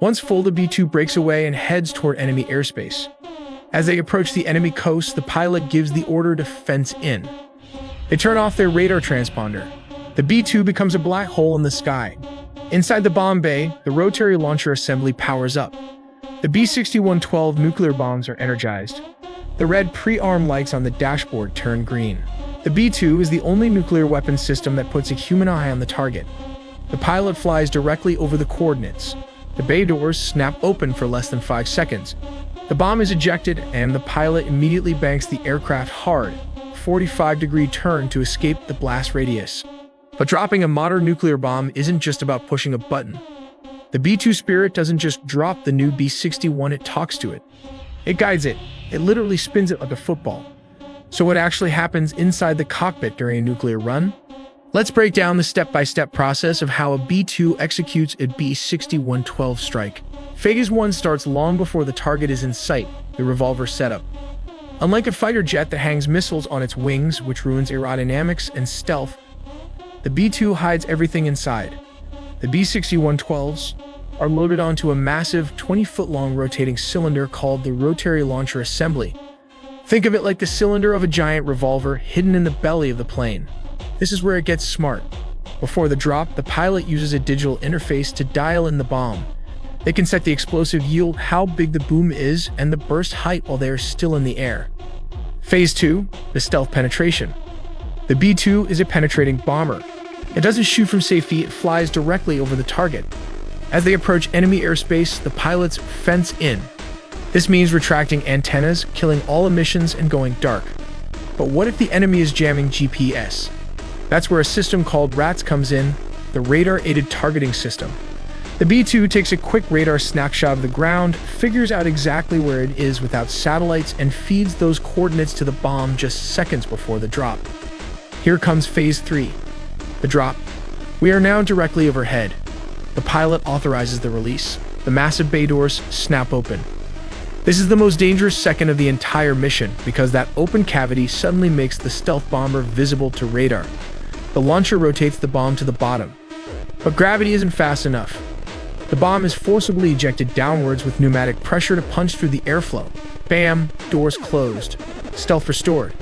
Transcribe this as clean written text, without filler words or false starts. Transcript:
Once full, the B-2 breaks away and heads toward enemy airspace. As they approach the enemy coast, the pilot gives the order to fence in. They turn off their radar transponder. The B-2 becomes a black hole in the sky. Inside the bomb bay, the rotary launcher assembly powers up. The B-6112 nuclear bombs are energized. The red pre-arm lights on the dashboard turn green. The B-2 is the only nuclear weapon system that puts a human eye on the target. The pilot flies directly over the coordinates. The bay doors snap open for less than 5 seconds. The bomb is ejected, and the pilot immediately banks the aircraft hard, 45-degree turn to escape the blast radius. But dropping a modern nuclear bomb isn't just about pushing a button. The B-2 Spirit doesn't just drop the new B-61, it talks to it. It guides it. It literally spins it like a football. So what actually happens inside the cockpit during a nuclear run? Let's break down the step-by-step process of how a B-2 executes a B-6112 strike. Phase 1 starts long before the target is in sight, the revolver setup. Unlike a fighter jet that hangs missiles on its wings, which ruins aerodynamics and stealth, the B-2 hides everything inside. The B-6112s are loaded onto a massive 20-foot-long rotating cylinder called the rotary launcher assembly. Think of it like the cylinder of a giant revolver hidden in the belly of the plane. This is where it gets smart. Before the drop, the pilot uses a digital interface to dial in the bomb. They can set the explosive yield, how big the boom is, and the burst height while they are still in the air. Phase 2, the stealth penetration. The B-2 is a penetrating bomber. It doesn't shoot from safety, it flies directly over the target. As they approach enemy airspace, the pilots fence in. This means retracting antennas, killing all emissions, and going dark. But what if the enemy is jamming GPS? That's where a system called RATS comes in, the Radar-Aided Targeting System. The B-2 takes a quick radar snapshot of the ground, figures out exactly where it is without satellites, and feeds those coordinates to the bomb just seconds before the drop. Here comes Phase 3, the drop. We are now directly overhead. The pilot authorizes the release. The massive bay doors snap open. This is the most dangerous second of the entire mission because that open cavity suddenly makes the stealth bomber visible to radar. The launcher rotates the bomb to the bottom. But gravity isn't fast enough. The bomb is forcibly ejected downwards with pneumatic pressure to punch through the airflow. Bam! Doors closed. Stealth restored.